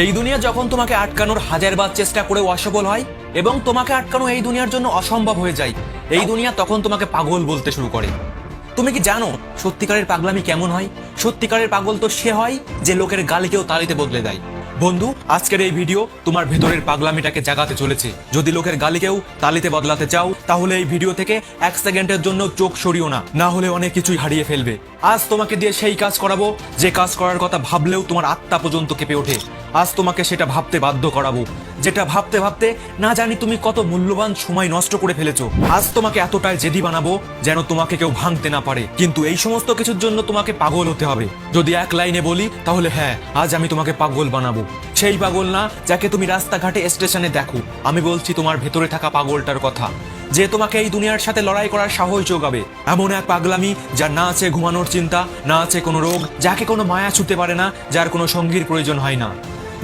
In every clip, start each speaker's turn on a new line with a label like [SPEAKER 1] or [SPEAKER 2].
[SPEAKER 1] এই দুনিয়া যখন তোমাকে আটকানোর হাজারবার চেষ্টা করেও অসফল হয় এবং তোমাকে আটকানো এই দুনিয়ার জন্য অসম্ভব হয়ে যায়, এই দুনিয়া তখন তোমাকে পাগল বলতে শুরু করে। তুমি কি জানো সত্যিকারের পাগলামি কেমন হয়? সত্যিকারের পাগল তো সে হয় যে লোকের গালিকেও তালিতে বদলে দেয়। বন্ধু, আজকের এই ভিডিও তোমার ভেতরের পাগলামিটাকে জাগাতে চলেছে। যদি লোকের গালিকেও তালিতে বদলাতে চাও তাহলে এই ভিডিও থেকে 1 সেকেন্ডের জন্য চোখ সরিও না, না হলে অনেক কিছুই হারিয়ে ফেলবে। আজ তোমাকে দিয়ে সেই কাজ করাবো যে কাজ করার কথা ভাবলেও তোমার আত্মা পর্যন্ত কেঁপে ওঠে। আজ তোমাকে সেটা ভাবতে বাধ্য করাবো, যেটা ভাবতে ভাবতে না জানি তুমি কত মূল্যবান সময় নষ্ট করে ফেলেছো। আজ তোমাকে এতটাই জেদি বানাবো যেন তোমাকে কেউ ভাঙতে না পারে। কিন্তু এই সমস্ত কিছুর জন্য তোমাকে পাগল হতে হবে। যদি এক লাইনে বলি তাহলে হ্যাঁ, আজ আমি তোমাকে পাগল বানাবো। সেই পাগল না যাকে তুমি রাস্তাঘাটে স্টেশনে দেখো, আমি বলছি তোমার ভেতরে থাকা পাগলটার কথা, যে তোমাকে এই দুনিয়ার সাথে লড়াই করার সাহস যোগাবে। এমন এক পাগলামি যার না আছে ঘুমানোর চিন্তা, না আছে কোনো রোগ, যাকে কোনো মায়া ছুতে পারে না, যার কোনো সঙ্গীর প্রয়োজন হয় না।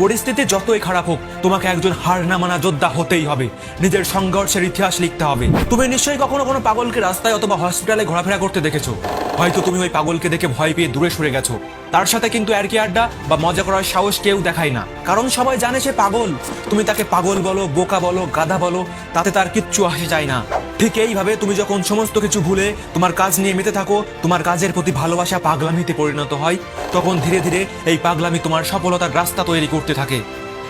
[SPEAKER 1] পরিস্থিতি যতই খারাপ হোক তোমাকে একজন হার না মানা যোদ্ধা হতেই হবে। নিজের সংঘর্ষের ইতিহাস লিখতে হবে। তুমি নিশ্চয়ই কখনো কোনো পাগলকে রাস্তায় অথবা হসপিটালে ঘোরাফেরা করতে দেখেছো। হয়তো তুমি ওই পাগলকে দেখে ভয় পেয়ে দূরে সরে গেছো। তার সাথে কিন্তু আর কি আড্ডা বা মজা করার সাহস কেউ দেখায় না, কারণ সবাই জানে সে পাগল। তুমি তাকে পাগল বলো, বোকা বলো, গাধা বলো, তাতে তার কিচ্ছু আসে যায় না। ঠিক এইভাবে তুমি যখন সমস্ত কিছু ভুলে তোমার কাজ নিয়ে মেতে থাকো, তোমার কাজের প্রতি ভালোবাসা পাগলামিতে পরিণত হয়, তখন ধীরে ধীরে এই পাগলামি তোমার সফলতার রাস্তা তৈরি করতে থাকে।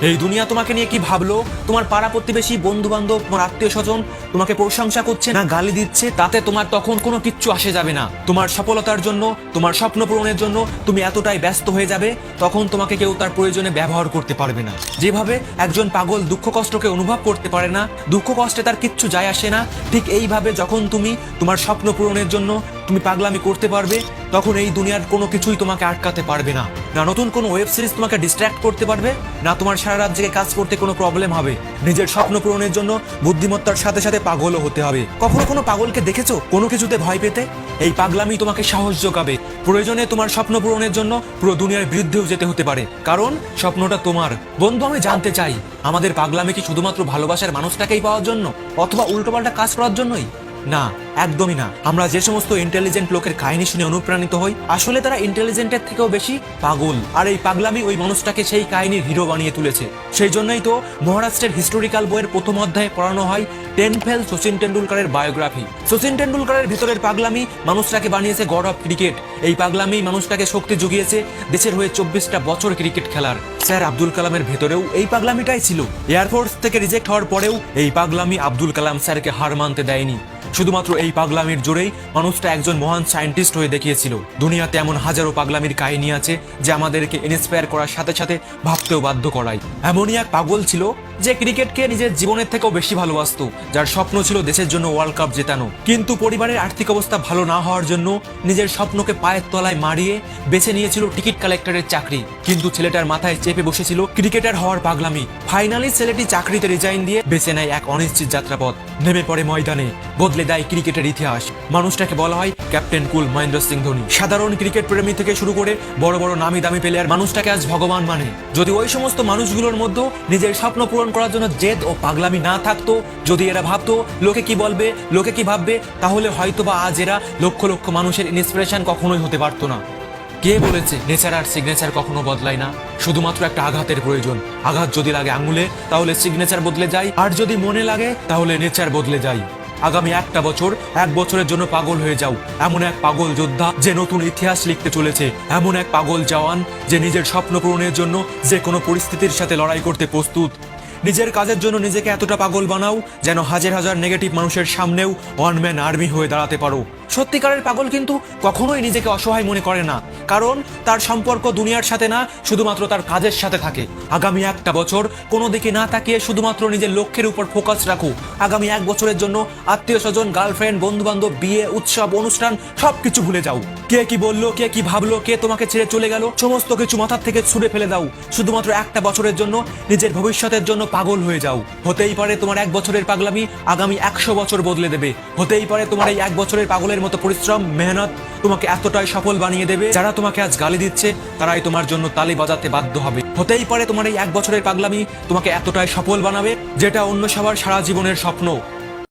[SPEAKER 1] এই দুনিয়া তোমাকে নিয়ে কি ভাবলো, তোমার পাড়া প্রতিবেশী, বন্ধু বান্ধব, তোমার আত্মীয় স্বজন তোমাকে প্রশংসা করছে না গালি দিচ্ছে, তাতে তোমার তখন কোনো কিচ্ছু আসে যাবে না। তোমার সফলতার জন্য, তোমার স্বপ্ন পূরণের জন্য তুমি এতটাই ব্যস্ত হয়ে যাবে, তখন তোমাকে কেউ তার প্রয়োজনে ব্যবহার করতে পারবে না। যেভাবে একজন পাগল দুঃখ কষ্টকে অনুভব করতে পারে না, দুঃখ কষ্টে তার কিচ্ছু যায় আসে না, ঠিক এইভাবে যখন তুমি তোমার স্বপ্ন পূরণের জন্য তুমি পাগলামি করতে পারবে, তখন এই দুনিয়ার কোনো কিছুই তোমাকে আটকাতে পারবে না। না নতুন কোনো ওয়েব সিরিজ তোমাকে ডিস্ট্র্যাক্ট করতে পারবে, না তোমার সারা রাত জেগে কাজ করতে কোনো প্রবলেম হবে। নিজের স্বপ্ন পূরণের জন্য বুদ্ধিমত্তার সাথে সাথে পাগলও হতে হবে। কখনো কোনো পাগলকে দেখেছো কোনো কিছুতে ভয় পেতে? এই পাগলামি তোমাকে সাহস যোগাবে। প্রয়োজনে তোমার স্বপ্ন পূরণের জন্য পুরো দুনিয়ার বিরুদ্ধেও যেতে হতে পারে, কারণ স্বপ্নটা তোমার। বন্ধু, আমি জানতে চাই আমাদের পাগলামি কি শুধুমাত্র ভালোবাসার মানুষটাকেই পাওয়ার জন্য অথবা উল্টোপাল্টা কাজ করার জন্যই? না, একদমই না। আমরা যে সমস্ত ইন্টেলিজেন্ট লোকের কাহিনী শুনে অনুপ্রাণিত হই, আসলে তারা ইন্টেলিজেন্টের থেকেও বেশি পাগল। আর এই পাগলামি ওই মানুষটাকে সেই কাহিনীর হিরো বানিয়ে তুলেছে। সেই জন্যই তো মহারাষ্ট্রের হিস্টোরিক্যাল বইয়ের প্রথম অধ্যায়ে পড়ানো হয় 10 ফেল সচিন টেন্ডুলকারের বায়োগ্রাফি। সচিন টেন্ডুলকারের ভিতরের পাগলামি মানুষটাকে বানিয়েছে গড অফ ক্রিকেট। এই পাগলামি মানুষটাকে শক্তি জুগিয়েছে দেশের হয়ে 24টা বছর ক্রিকেট খেলার। স্যার আব্দুল কালামের ভেতরেও এই পাগলামিটাই ছিল। এয়ারফোর্স থেকে রিজেক্ট হওয়ার পরেও এই পাগলামি আব্দুল কালাম স্যারকে হার মানতে দেয়নি। শুধুমাত্র এই পাগলামির জোরেই মানুষটা একজন মহান সায়েন্টিস্ট হয়ে দেখিয়েছিল। দুনিয়াতে এমন হাজারো পাগলামির কাহিনী আছে যে আমাদেরকে ইন্সপায়ার করার সাথে সাথে ভাবতেও বাধ্য করায়। এমনই এক পাগল ছিল যে ক্রিকেটকে নিজের জীবনের থেকেও বেশি ভালোবাসতো, যার স্বপ্ন ছিল দেশের জন্য ওয়ার্ল্ড কাপ জেতানো। কিন্তু পরিবারের আর্থিক অবস্থা ভালো না হওয়ার জন্য নিজের স্বপ্নকে পায়ের তলায় মারিয়ে বেছে নিয়েছিল টিকিট কালেক্টরের চাকরি। কিন্তু ছেলেটার মাথায় চেপে বসেছিল ক্রিকেটার হওয়ার পাগলামি। ফাইনালি ছেলেটি চাকরিতে রিজাইন দিয়ে বেছে নেয় এক অনিশ্চিত যাত্রাপথ। নেমে পড়ে ময়দানে, বদলে দেয় ক্রিকেটের ইতিহাস। মানুষটাকে বলা হয় ক্যাপ্টেন কুল মহেন্দ্র সিং ধোনি। সাধারণ ক্রিকেট প্রেমী থেকে শুরু করে বড় বড় নামি দামি প্লেয়ার মানুষটাকে আজ ভগবান মানে। যদি ওই সমস্ত মানুষগুলোর মধ্যে নিজের স্বপ্ন পূরণ করার জন্য জেদ ও পাগলামি না থাকতো, যদি এরা ভাবতো লোকে কি বলবে, লোকে কি ভাববে, তাহলে হয়তোবা আজ এরা লক্ষ লক্ষ মানুষের ইন্সপিরেশন কখনোই হতে পারতো না। কে বলেছে নেচার আর সিগনেচার কখনো বদলায় না? শুধুমাত্র একটা আঘাতের প্রয়োজন। আঘাত যদি লাগে আঙুলে তাহলে সিগনেচার বদলে যায়, আর যদি মনে লাগে তাহলে নেচার বদলে যায়। আগামী একটা বছর, 1 বছরের জন্য পাগল হয়ে যাও। এমন এক পাগল যোদ্ধা যে নতুন ইতিহাস লিখতে চলেছে। এমন এক পাগল জওয়ান যে নিজের স্বপ্ন পূরণের জন্য যে কোনো পরিস্থিতির সাথে লড়াই করতে প্রস্তুত। নিজের কাজের জন্য নিজেকে এতটা পাগল বানাও যেন হাজার হাজার নেগেটিভ মানুষের সামনেও ওয়ান ম্যান আর্মি হয়ে দাঁড়াতে পারো। সত্যিকারের পাগল কিন্তু কখনোই নিজেকে অসহায় মনে করে না, কারণ তার সম্পর্ক দুনিয়ার সাথে না, শুধুমাত্র তার কাজের সাথে থাকে। আগামী একটা বছর কোনো দিকে না তাকিয়ে শুধুমাত্র নিজের লক্ষ্যের উপর ফোকাস রাখো। আগামী 1 বছরের জন্য আত্মীয় স্বজন, গার্লফ্রেন্ড, বন্ধু বান্ধব, বিয়ে, উৎসব, অনুষ্ঠান সবকিছু ভুলে যাও। কে কি বললো, কে কি ভাবলো, কে তোমাকে ছেড়ে চলে গেল, সমস্ত কিছু মাথার থেকে ছুঁড়ে ফেলে দাও। শুধুমাত্র একটা বছরের জন্য নিজের ভবিষ্যতের জন্য পাগল হয়ে যাও। হতেই পারে তোমার 1 বছরের পাগলামি আগামী 100 বছর বদলে দেবে। হতেই পারে তোমার এই 1 বছরের পাগলের মতো পরিশ্রম, মেহনত তোমাকে এতটাই সফল বানিয়ে দেবে, যারা তোমাকে আজ গালি দিচ্ছে তারাই তোমার জন্য তালি বাজাতে বাধ্য হবে। হতেই পারে তোমার এই 1 বছরের পাগলামি তোমাকে এতটাই সফল বানাবে যেটা অন্য সবার সারা জীবনের স্বপ্ন।